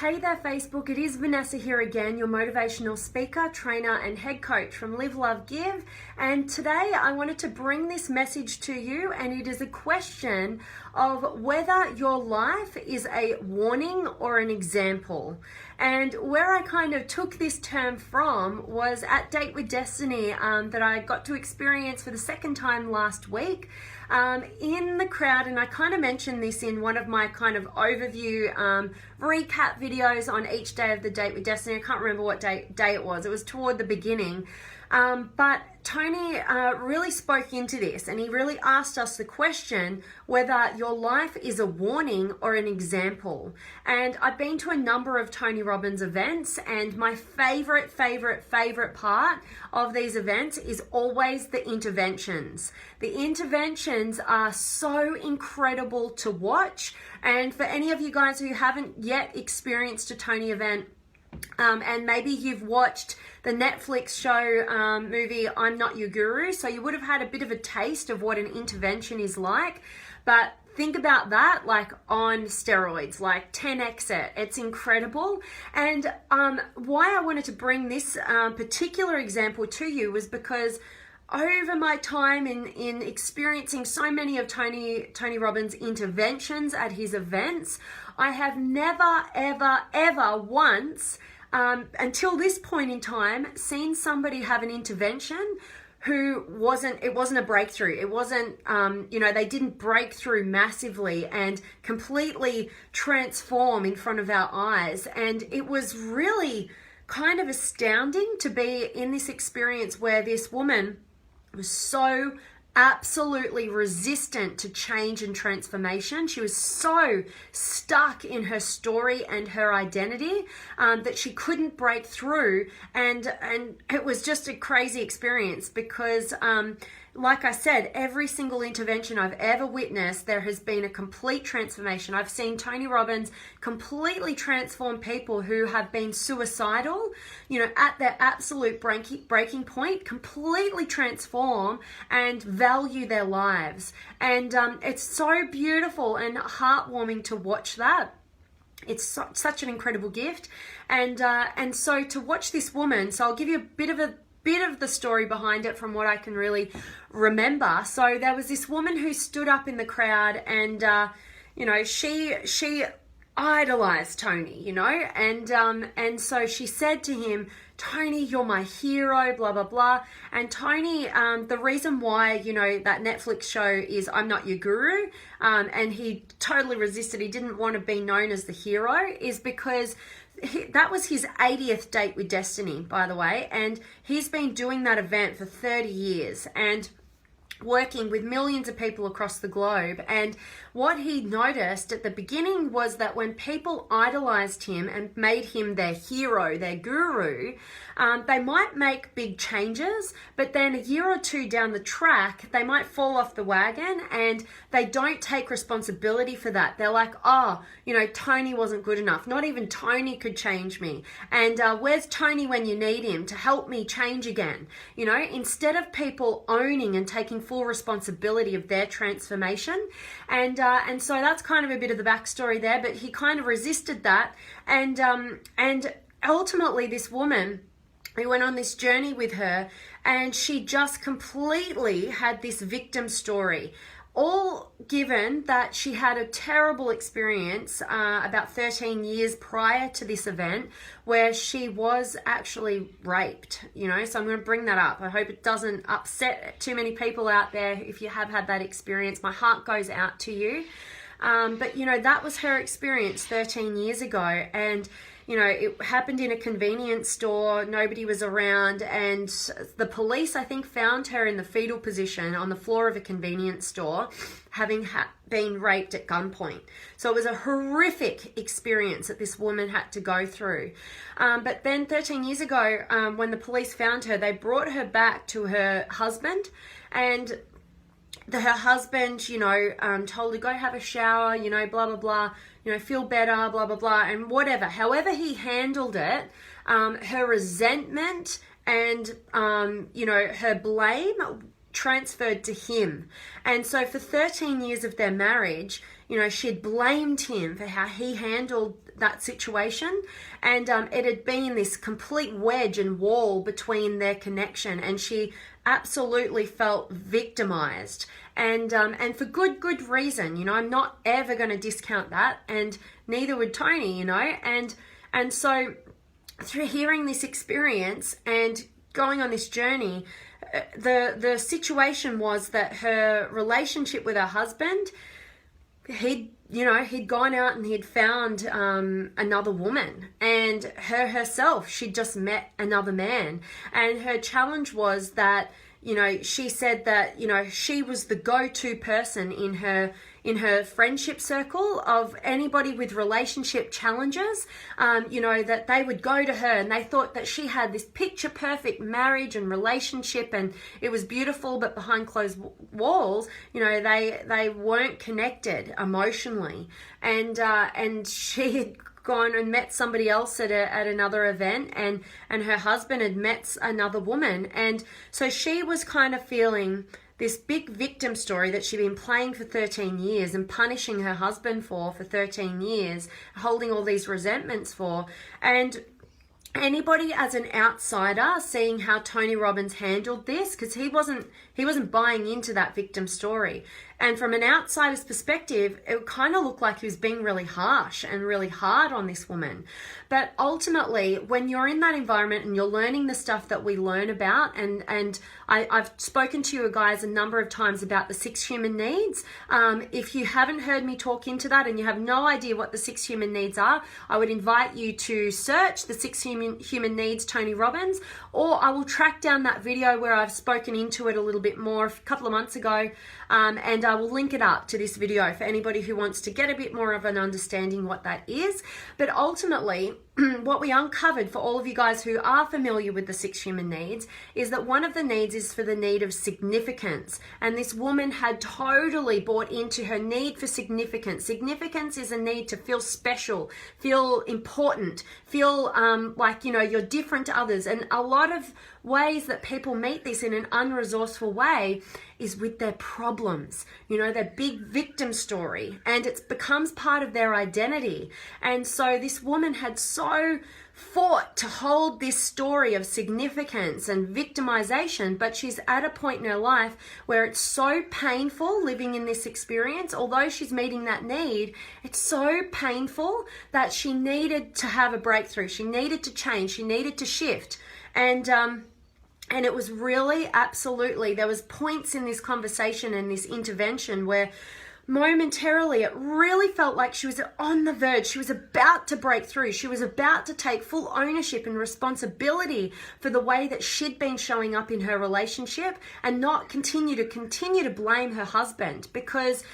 Hey there Facebook, it is Vanessa here again, your motivational speaker, trainer and head coach from Live, Love, Give. And today I wanted to bring this message to you, and it is a question of whether your life is a warning or an example. And where I kind of took this term from was at Date with Destiny that I got to experience for the second time last week in the crowd. And I kind of mentioned this in one of my kind of overview recap videos on each day of the Date with Destiny. I can't remember what day it was. It was toward the beginning. But Tony really spoke into this, and he really asked us the question whether your life is a warning or an example. And I've been to a number of Tony Robbins events, and my favorite part of these events is always the interventions. The interventions are so incredible to watch. And for any of you guys who haven't yet experienced a Tony event, and maybe you've watched the Netflix show movie I'm Not Your Guru, so you would have had a bit of a taste of what an intervention is like. But think about that like on steroids, like 10x it. It's incredible. And why I wanted to bring this particular example to you was because over my time in experiencing so many of Tony Robbins' interventions at his events, I have never, ever once, until this point in time, seen somebody have an intervention who it wasn't a breakthrough. It wasn't, they didn't break through massively and completely transform in front of our eyes. And it was really kind of astounding to be in this experience where this woman was so absolutely resistant to change and transformation. She was so stuck in her story and her identity that she couldn't break through, and it was just a crazy experience because like I said, every single intervention I've ever witnessed, there has been a complete transformation. I've seen Tony Robbins completely transform people who have been suicidal, at their absolute breaking point, completely transform and value their lives. And it's so beautiful and heartwarming to watch that. It's such an incredible gift. And so to watch this woman, so I'll give you a bit of the story behind it from what I can really remember. So there was this woman who stood up in the crowd, and she idolized Tony, and so she said to him, "Tony, you're my hero," blah blah blah. And Tony, the reason why that Netflix show is I'm Not Your Guru, and he totally resisted, he didn't want to be known as the hero, is because that was his 80th Date with Destiny, by the way, and he's been doing that event for 30 years and working with millions of people across the globe. And what he noticed at the beginning was that when people idolized him and made him their hero, their guru, they might make big changes, but then a year or two down the track, they might fall off the wagon and they don't take responsibility for that. They're like, Tony wasn't good enough. Not even Tony could change me. And where's Tony when you need him to help me change again? Instead of people owning and taking full responsibility of their transformation. And so that's kind of a bit of the backstory there, but he kind of resisted that. And ultimately this woman, we went on this journey with her, and she just completely had this victim story. All given that she had a terrible experience about 13 years prior to this event where she was actually raped, so I'm going to bring that up. I hope it doesn't upset too many people out there if you have had that experience. My heart goes out to you. But that was her experience 13 years ago, and it happened in a convenience store. Nobody was around, and the police, I think, found her in the fetal position on the floor of a convenience store, having been raped at gunpoint. So it was a horrific experience that this woman had to go through. But then 13 years ago, when the police found her, they brought her back to her husband, and her husband, told her, go have a shower, blah, blah, blah, feel better, blah, blah, blah, and whatever. However he handled it, her resentment and, her blame transferred to him. And so for 13 years of their marriage, she'd blamed him for how he handled that situation, and it had been this complete wedge and wall between their connection, and she absolutely felt victimized, and for good reason. I'm not ever going to discount that, and neither would Tony. And so through hearing this experience and going on this journey, the situation was that her relationship with her husband, he'd gone out and he'd found another woman, and herself, she'd just met another man, and her challenge was that, she said that, she was the go-to person in her friendship circle of anybody with relationship challenges, that they would go to her, and they thought that she had this picture perfect marriage and relationship, and it was beautiful, but behind closed walls, they weren't connected emotionally. And she had gone and met somebody else at another event, and her husband had met another woman, and so she was kind of feeling this big victim story that she'd been playing for 13 years and punishing her husband for 13 years, holding all these resentments for. And anybody as an outsider seeing how Tony Robbins handled this, because he wasn't buying into that victim story, and from an outsider's perspective, it kind of looked like he was being really harsh and really hard on this woman. But ultimately, when you're in that environment and you're learning the stuff that we learn about, and I've spoken to you guys a number of times about the 6 human needs. If you haven't heard me talk into that and you have no idea what the 6 human needs are, I would invite you to search the 6 human needs Tony Robbins, or I will track down that video where I've spoken into it a little bit more a couple of months ago, and I will link it up to this video for anybody who wants to get a bit more of an understanding what that is. But ultimately, what we uncovered for all of you guys who are familiar with the 6 human needs is that one of the needs is for the need of significance. And this woman had totally bought into her need for significance. Significance is a need to feel special, feel important, feel like, you're different to others. And a lot of ways that people meet this in an unresourceful way is with their problems, their big victim story, and it becomes part of their identity. And so this woman had so fought to hold this story of significance and victimization, but she's at a point in her life where it's so painful living in this experience. Although she's meeting that need, it's so painful that she needed to have a breakthrough. She needed to change. She needed to shift. And it was really, absolutely, there was points in this conversation and this intervention where momentarily it really felt like she was on the verge. She was about to break through. She was about to take full ownership and responsibility for the way that she'd been showing up in her relationship, and not continue to blame her husband, because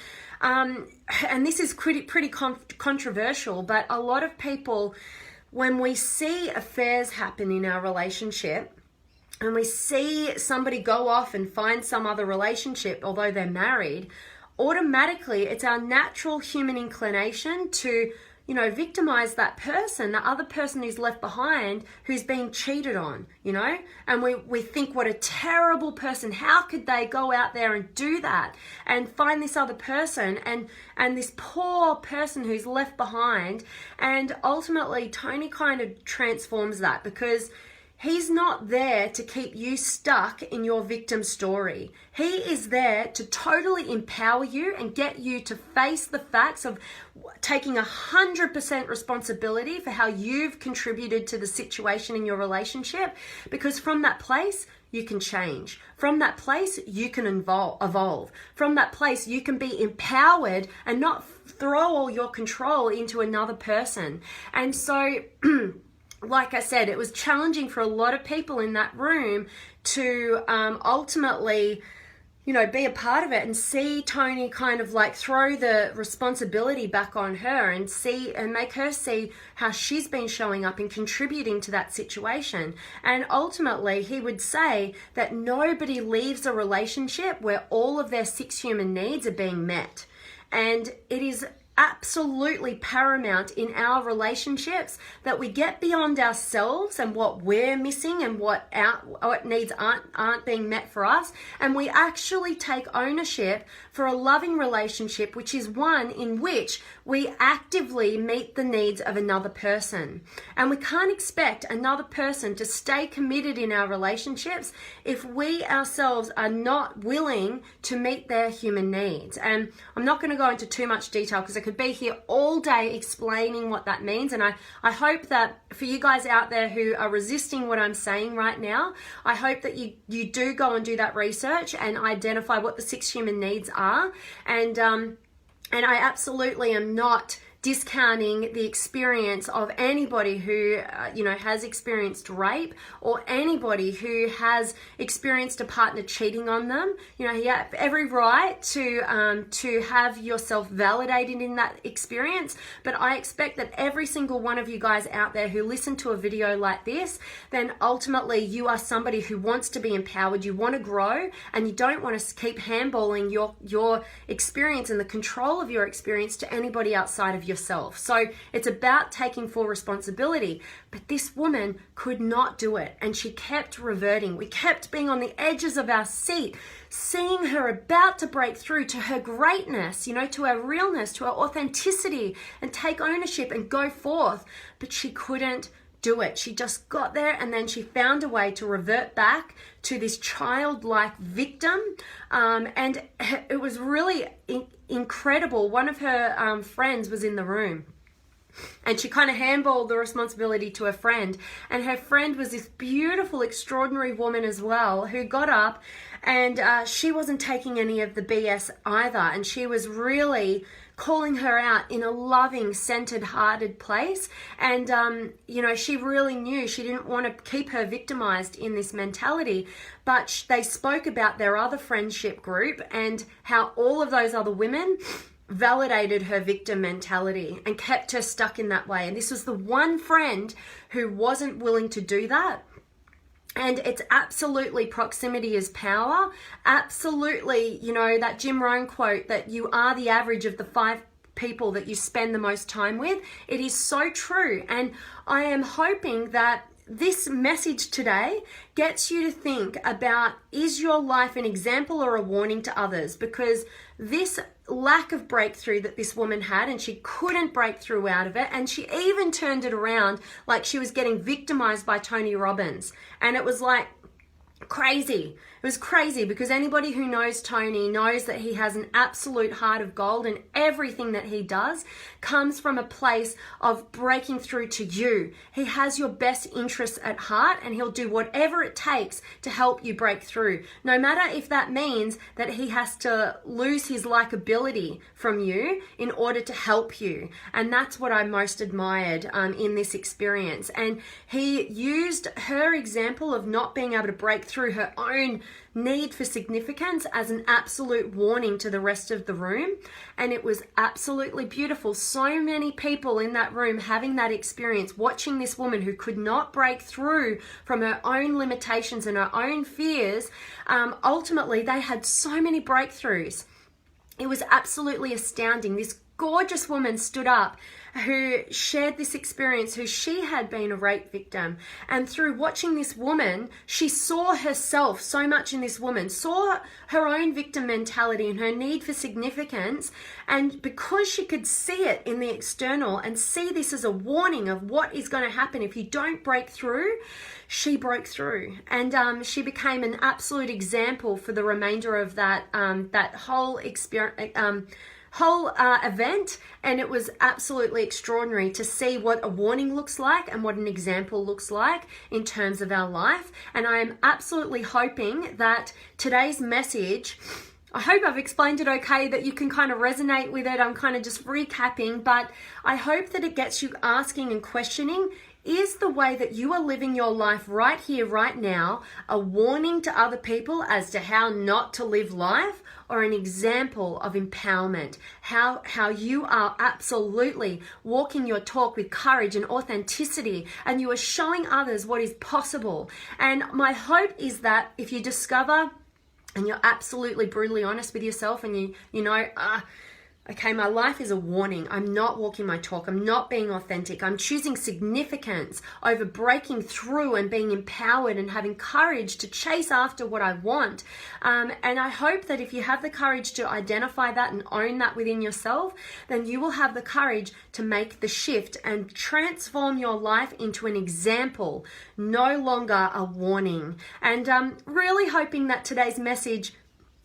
and this is pretty controversial, but a lot of people, when we see affairs happen in our relationship, and we see somebody go off and find some other relationship, although they're married, automatically it's our natural human inclination to, victimize that person, the other person who's left behind, who's being cheated on, and we think, what a terrible person. How could they go out there and do that and find this other person and this poor person who's left behind? And ultimately, Tony kind of transforms that, because he's not there to keep you stuck in your victim story. He is there to totally empower you and get you to face the facts of taking 100% responsibility for how you've contributed to the situation in your relationship, because from that place, you can change. From that place, you can evolve. From that place, you can be empowered and not throw all your control into another person. And so like I said, it was challenging for a lot of people in that room to ultimately, be a part of it and see Tony kind of like throw the responsibility back on her and make her see how she's been showing up and contributing to that situation. And ultimately, he would say that nobody leaves a relationship where all of their 6 human needs are being met. And it is absolutely paramount in our relationships that we get beyond ourselves and what we're missing and what needs aren't being met for us, and we actually take ownership for a loving relationship, which is one in which we actively meet the needs of another person. And we can't expect another person to stay committed in our relationships if we ourselves are not willing to meet their human needs. And I'm not going to go into too much detail because I could be here all day explaining what that means. And I hope that for you guys out there who are resisting what I'm saying right now, I hope that you do go and do that research and identify what the 6 human needs are. And I absolutely am not discounting the experience of anybody who has experienced rape, or anybody who has experienced a partner cheating on them. You have every right to have yourself validated in that experience. But I expect that every single one of you guys out there who listen to a video like this, then ultimately you are somebody who wants to be empowered, you want to grow, and you don't want to keep handballing your experience and the control of your experience to anybody outside of yourself. So it's about taking full responsibility. But this woman could not do it, and she kept reverting. We kept being on the edges of our seat, seeing her about to break through to her greatness, to her realness, to her authenticity, and take ownership and go forth. But she couldn't do it. She just got there, and then she found a way to revert back to this childlike victim. And it was really incredible. One of her friends was in the room, and she kind of handballed the responsibility to her friend. And her friend was this beautiful, extraordinary woman as well, who got up, and she wasn't taking any of the BS either. And she was really calling her out in a loving, centered-hearted place. And, she really knew she didn't want to keep her victimized in this mentality. But they spoke about their other friendship group and how all of those other women validated her victim mentality and kept her stuck in that way. And this was the one friend who wasn't willing to do that. And it's absolutely proximity is power. Absolutely, that Jim Rohn quote that you are the average of the 5 people that you spend the most time with. It is so true. And I am hoping that this message today gets you to think about, is your life an example or a warning to others? Because this lack of breakthrough that this woman had, and she couldn't break through out of it, and she even turned it around like she was getting victimized by Tony Robbins. And it was like crazy. It was crazy because anybody who knows Tony knows that he has an absolute heart of gold, and everything that he does comes from a place of breaking through to you. He has your best interests at heart, and he'll do whatever it takes to help you break through, no matter if that means that he has to lose his likability from you in order to help you. And that's what I most admired in this experience. And he used her example of not being able to break through her own need for significance as an absolute warning to the rest of the room. And it was absolutely beautiful. So many people in that room having that experience, watching this woman who could not break through from her own limitations and her own fears. Ultimately, they had so many breakthroughs. It was absolutely astounding. This gorgeous woman stood up who shared this experience, who she had been a rape victim. And through watching this woman, she saw herself so much in this woman, saw her own victim mentality and her need for significance. And because she could see it in the external and see this as a warning of what is going to happen if you don't break through, she broke through. And she became an absolute example for the remainder of that whole experience, whole event. And it was absolutely extraordinary to see what a warning looks like and what an example looks like in terms of our life. And I am absolutely hoping that today's message, I hope I've explained it okay, that you can kind of resonate with it. I'm kind of just recapping, but I hope that it gets you asking and questioning, is the way that you are living your life right here, right now, a warning to other people as to how not to live life, or an example of empowerment? How you are absolutely walking your talk with courage and authenticity, and you are showing others what is possible. And my hope is that if you discover, and you're absolutely brutally honest with yourself, and you know, Okay, my life is a warning. I'm not walking my talk. I'm not being authentic. I'm choosing significance over breaking through and being empowered and having courage to chase after what I want. And I hope that if you have the courage to identify that and own that within yourself, then you will have the courage to make the shift and transform your life into an example, no longer a warning. And really hoping that today's message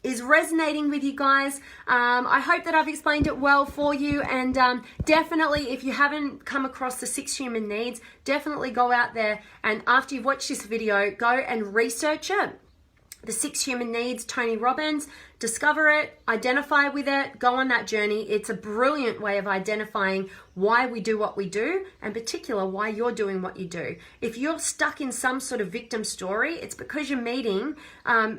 is resonating with you guys. I hope that I've explained it well for you, and definitely if you haven't come across the 6 human needs, definitely go out there and after you've watched this video, go and research it. The 6 human needs, Tony Robbins, discover it, identify with it, go on that journey. It's a brilliant way of identifying why we do what we do, and in particular why you're doing what you do. If you're stuck in some sort of victim story, it's because you're meeting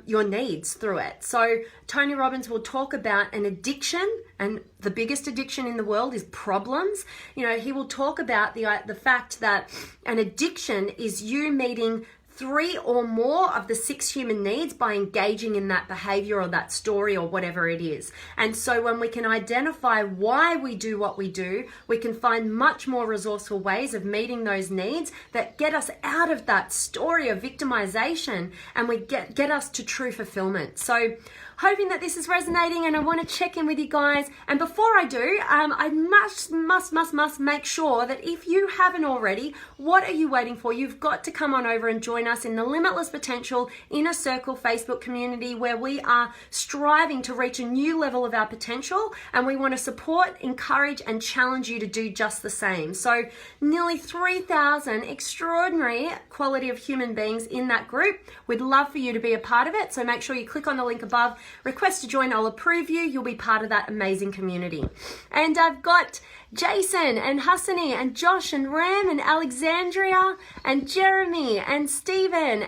your needs through it. So Tony Robbins will talk about an addiction, and the biggest addiction in the world is problems. You know, he will talk about the fact that an addiction is you meeting 3 or more of the 6 human needs by engaging in that behavior or that story or whatever it is. And so when we can identify why we do what we do, we can find much more resourceful ways of meeting those needs that get us out of that story of victimization, and we get us to true fulfillment. So hoping that this is resonating, and I want to check in with you guys. And before I do, I must make sure that if you haven't already, what are you waiting for? You've got to come on over and join us in the Limitless Potential Inner Circle Facebook community, where we are striving to reach a new level of our potential, and we want to support, encourage, and challenge you to do just the same. So nearly 3,000 extraordinary quality of human beings in that group. We'd love for you to be a part of it. So make sure you click on the link above, request to join, I'll approve you. You'll be part of that amazing community. And I've got Jason and Hassani and Josh and Ram and Alexandria and Jeremy and Stephen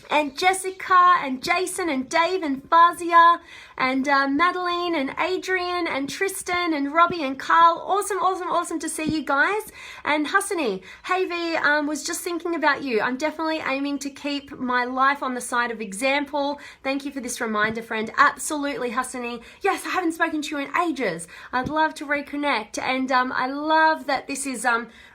and Jessica and Jason and Dave and Fazia and Madeline and Adrian and Tristan and Robbie and Carl. Awesome to see you guys. And Hassani, hey V, was just thinking about you. I'm definitely aiming to keep my life on the side of example. Thank you for this reminder, friend. Absolutely, Hassani. Yes, I haven't spoken to you in ages. I'd love to reconnect. And I love that this is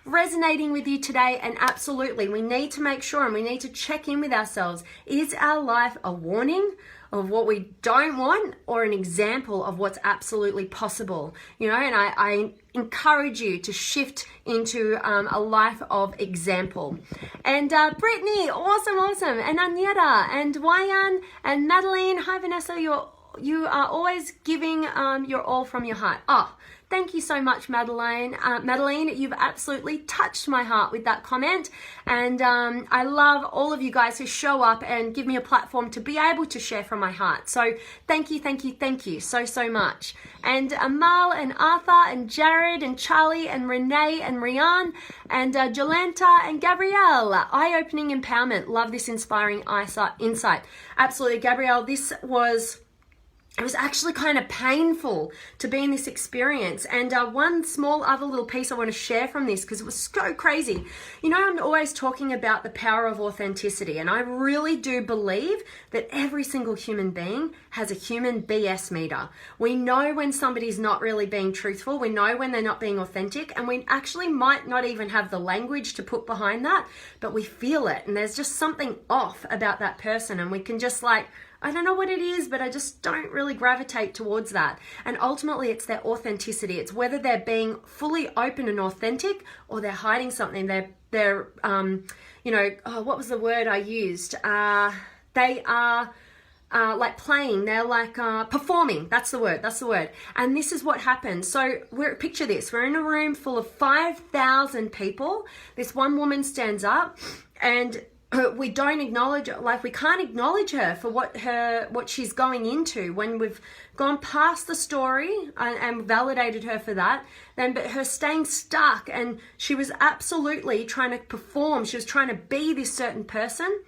resonating with you today. And absolutely, we need to make sure and we need to check in with ourselves. Is our life a warning of what we don't want, or an example of what's absolutely possible? You know, and I encourage you to shift into a life of example. And Brittany, awesome, and Agneta and Wayan and Madeline. Hi Vanessa, you are always giving your all from your heart. Oh, thank you so much, Madeline. Madeline, you've absolutely touched my heart with that comment. And I love all of you guys who show up and give me a platform to be able to share from my heart. So thank you so much. And Amal and Arthur and Jared and Charlie and Renee and Rian and Jolanta and Gabrielle. Eye-opening empowerment. Love this inspiring insight. Absolutely, Gabrielle, it was actually kind of painful to be in this experience. And one small other little piece I want to share from this, because it was so crazy. You know, I'm always talking about the power of authenticity, and I really do believe that every single human being has a human BS meter. We know when somebody's not really being truthful. We know when they're not being authentic, and we actually might not even have the language to put behind that, but we feel it, and there's just something off about that person, and we can just I don't know what it is, but I just don't really gravitate towards that. And ultimately, it's their authenticity. It's whether they're being fully open and authentic, or they're hiding something. They're what was the word I used? They are like playing. They're like performing. That's the word. And this is what happens. So picture this. We're in a room full of 5,000 people. This one woman stands up, and we don't acknowledge, we can't acknowledge her for what she's going into. When we've gone past the story and validated her for that, but her staying stuck, and she was absolutely trying to perform. She was trying to be this certain person.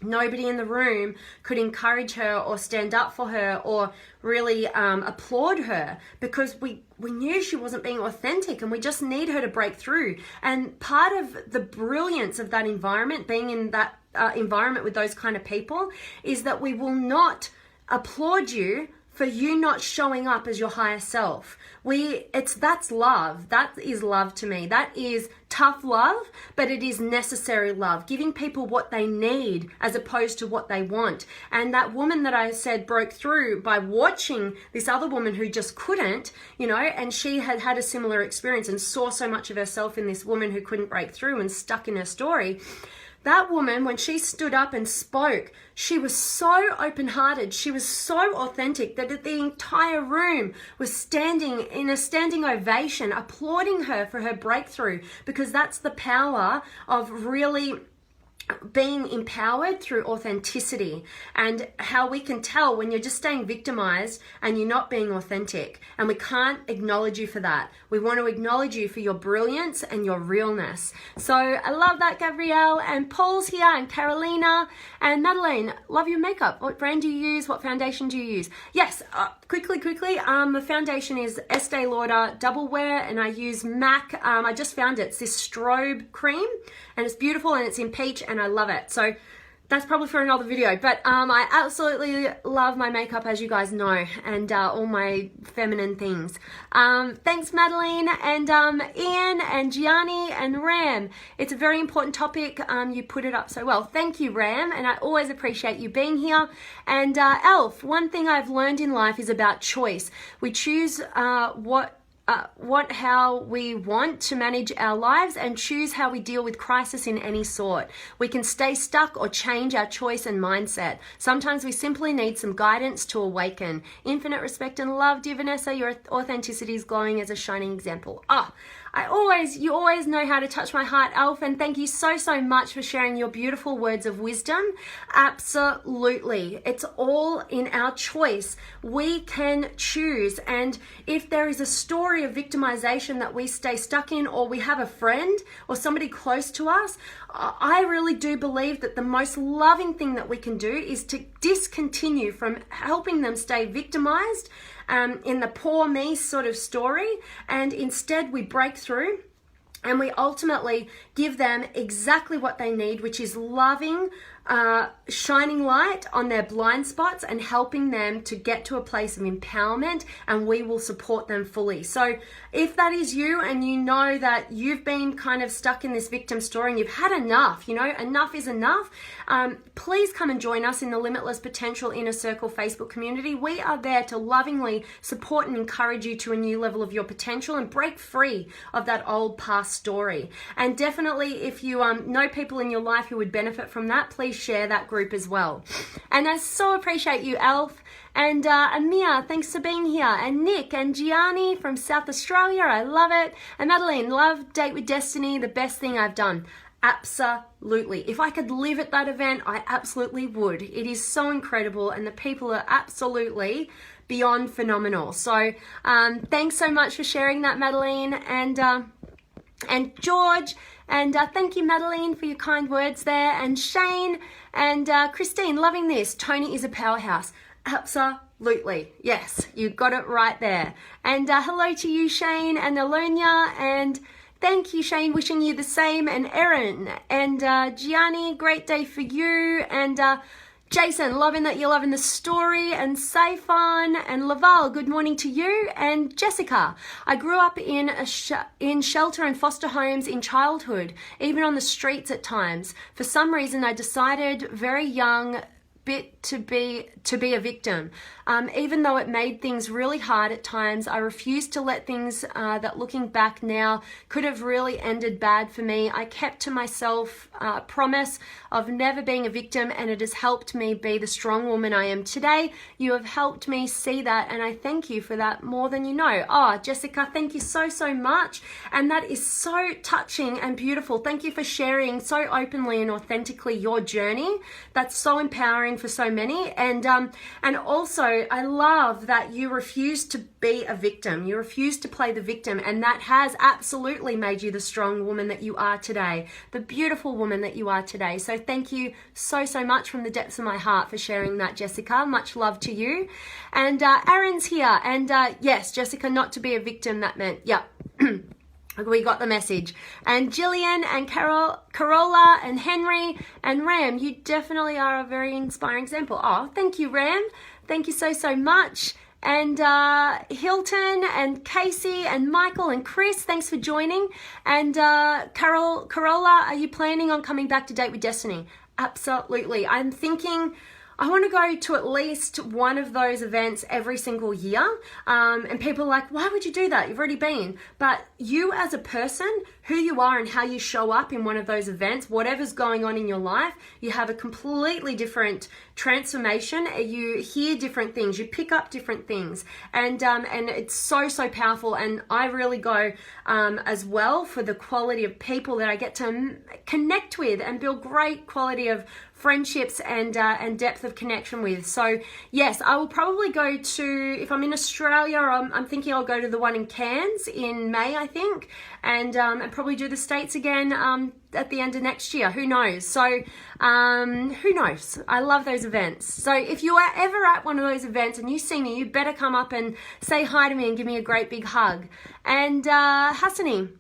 Nobody in the room could encourage her or stand up for her or really applaud her, because we knew she wasn't being authentic, and we just need her to break through. And part of the brilliance of that environment, being in that environment with those kind of people, is that we will not applaud you for you not showing up as your higher self. That's love. That is love to me. That is tough love, but it is necessary love, giving people what they need as opposed to what they want. And that woman that I said broke through by watching this other woman who just couldn't, and she had had a similar experience and saw so much of herself in this woman who couldn't break through and stuck in her story. That woman, when she stood up and spoke, she was so open-hearted, she was so authentic that the entire room was standing in a standing ovation, applauding her for her breakthrough, because that's the power of really being empowered through authenticity, and how we can tell when you're just staying victimized and you're not being authentic, and we can't acknowledge you for that. We want to acknowledge you for your brilliance and your realness. So I love that, Gabrielle, and Paul's here, and Carolina, and Madeline. Love your makeup. What brand do you use? What foundation do you use? Yes, quickly. The foundation is Estee Lauder Double Wear, and I use MAC. I just found it. It's this strobe cream, and it's beautiful, and it's in peach, and I love it. So that's probably for another video, but I absolutely love my makeup, as you guys know, and all my feminine things. Thanks, Madeline, and Ian, and Gianni, and Ram. It's a very important topic. You put it up so well. Thank you, Ram, and I always appreciate you being here. And Elf, one thing I've learned in life is about choice. We choose how we want to manage our lives, and choose how we deal with crisis in any sort. We can stay stuck or change our choice and mindset. Sometimes we simply need some guidance to awaken. Infinite respect and love, dear Vanessa. Your authenticity is glowing as a shining example. You always know how to touch my heart, Elf, and thank you so much for sharing your beautiful words of wisdom. Absolutely. It's all in our choice. We can choose, and if there is a story of victimization that we stay stuck in, or we have a friend or somebody close to us, I really do believe that the most loving thing that we can do is to discontinue from helping them stay victimized in the poor me sort of story, and instead we break through and we ultimately give them exactly what they need, which is loving, shining light on their blind spots and helping them to get to a place of empowerment, and we will support them fully. So if that is you, and you know that you've been kind of stuck in this victim story and you've had enough, enough is enough, please come and join us in the Limitless Potential Inner Circle Facebook community. We are there to lovingly support and encourage you to a new level of your potential and break free of that old past story. And definitely, if you know people in your life who would benefit from that, please share that group as well. And I so appreciate you, Elf, and Amir, thanks for being here, and Nick and Gianni from South Australia, I love it, and Madeline, love Date with Destiny, the best thing I've done. Absolutely. If I could live at that event, I absolutely would. It is so incredible, and the people are absolutely beyond phenomenal. So thanks so much for sharing that, Madeline, and George. And thank you, Madeline, for your kind words there. And Shane and Christine, loving this. Tony is a powerhouse. Absolutely. Yes, you got it right there. And hello to you, Shane and Alonia. And thank you, Shane. Wishing you the same. And Erin and Gianni, great day for you. And Jason, loving that you're loving the story, and Saifon and Laval, good morning to you, and Jessica. I grew up in shelter and foster homes in childhood, even on the streets at times. For some reason, I decided very young to be a victim. Even though it made things really hard at times, I refused to let things that looking back now could have really ended bad for me. I kept to myself promise of never being a victim, and it has helped me be the strong woman I am today. You have helped me see that, and I thank you for that more than you know. Oh, Jessica, thank you so much. And that is so touching and beautiful. Thank you for sharing so openly and authentically your journey. That's so empowering for so many. And also, I love that you refuse to be a victim. You refuse to play the victim, and that has absolutely made you the strong woman that you are today, the beautiful woman that you are today. So thank you so much from the depths of my heart for sharing that, Jessica. Much love to you. And Aaron's here. And yes, Jessica, not to be a victim, that meant, yeah. We got the message. And Jillian and Carola and Henry and Ram, you definitely are a very inspiring example. Oh, thank you, Ram. Thank you so much. And Hilton and Casey and Michael and Chris, thanks for joining. And Carola, are you planning on coming back to Date with Destiny? Absolutely. I'm thinking I want to go to at least one of those events every single year. And people are like, why would you do that? You've already been. But you as a person, who you are and how you show up in one of those events, whatever's going on in your life, you have a completely different transformation. You hear different things, you pick up different things. And it's so powerful. And I really go as well for the quality of people that I get to connect with and build great quality of friendships and depth of connection with. So yes, I will probably go to, if I'm in Australia, I'm thinking I'll go to the one in Cairns in May, I think, and probably do the States again at the end of next year. Who knows? So who knows? I love those events. So if you are ever at one of those events and you see me, you better come up and say hi to me and give me a great big hug. And Hassani,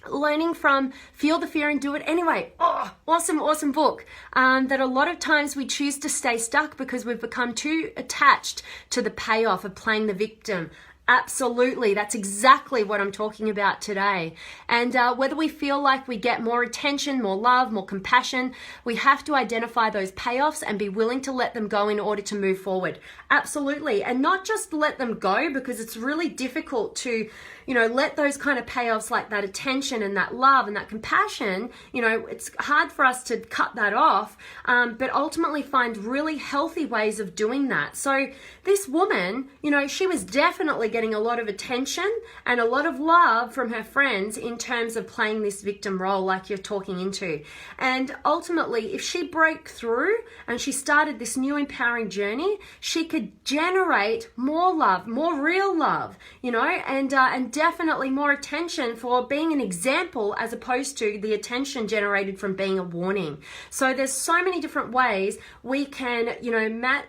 learning from Feel the Fear and Do It Anyway. Oh, awesome book. That a lot of times we choose to stay stuck because we've become too attached to the payoff of playing the victim. Absolutely. That's exactly what I'm talking about today. And whether we feel like we get more attention, more love, more compassion, we have to identify those payoffs and be willing to let them go in order to move forward. Absolutely. And not just let them go, because it's really difficult to, let those kind of payoffs like that attention and that love and that compassion, it's hard for us to cut that off, but ultimately find really healthy ways of doing that. So this woman, she was definitely getting a lot of attention and a lot of love from her friends in terms of playing this victim role like you're talking into. And ultimately, if she broke through and she started this new empowering journey, she could generate more love, more real love, and definitely more attention for being an example as opposed to the attention generated from being a warning. So there's so many different ways we can,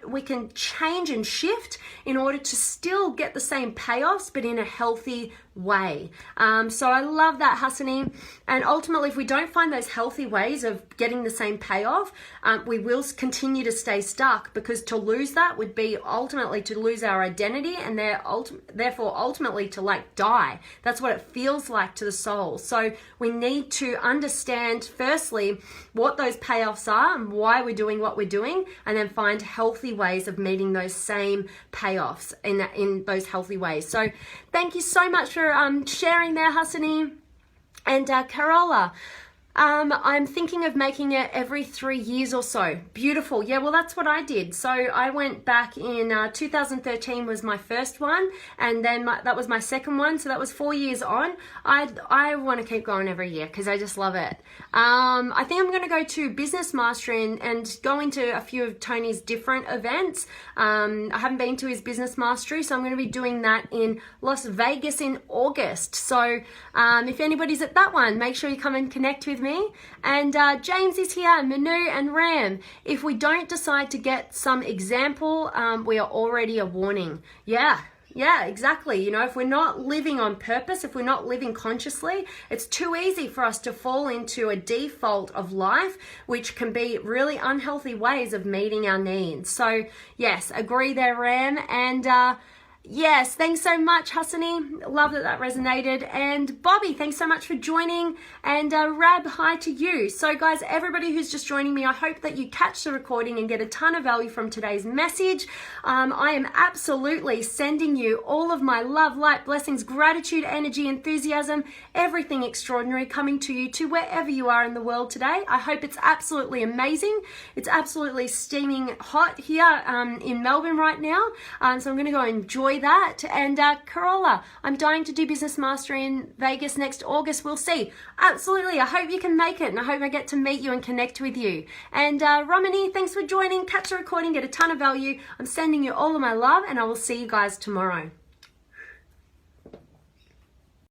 we can change and shift in order to still get the same payoffs, but in a healthy way. So I love that, Hassani. And ultimately, if we don't find those healthy ways of getting the same payoff, we will continue to stay stuck, because to lose that would be ultimately to lose our identity and therefore ultimately to die. That's what it feels like to the soul. So we need to understand firstly what those payoffs are and why we're doing what we're doing, and then find healthy ways of meeting those same payoffs in those healthy ways. So thank you so much for sharing there, Hassani. And Carola, I'm thinking of making it every 3 years or so. Beautiful. Yeah, well, that's what I did. So I went back in 2013 was my first one, and then that was my second one. So that was 4 years on. I want to keep going every year because I just love it. I think I'm going to go to Business Mastery and go into a few of Tony's different events. I haven't been to his Business Mastery, so I'm going to be doing that in Las Vegas in August. So if anybody's at that one, make sure you come and connect with me. And James is here, Manu and Ram. If we don't decide to get some example, we are already a warning. Yeah, exactly. If we're not living on purpose, if we're not living consciously, it's too easy for us to fall into a default of life, which can be really unhealthy ways of meeting our needs. So yes, agree there, Ram. And yes, thanks so much, Hassani. Love that resonated. And Bobby, thanks so much for joining. And Rab, hi to you. So guys, everybody who's just joining me, I hope that you catch the recording and get a ton of value from today's message. I am absolutely sending you all of my love, light, blessings, gratitude, energy, enthusiasm, everything extraordinary coming to you to wherever you are in the world today. I hope it's absolutely amazing. It's absolutely steaming hot here in Melbourne right now. So I'm going to go enjoy that. And Carola, I'm dying to do Business Mastery in Vegas next August. We'll see. Absolutely. I hope you can make it, and I hope I get to meet you and connect with you. And Romani, thanks for joining. Catch the recording, get a ton of value. I'm sending you all of my love, and I will see you guys tomorrow.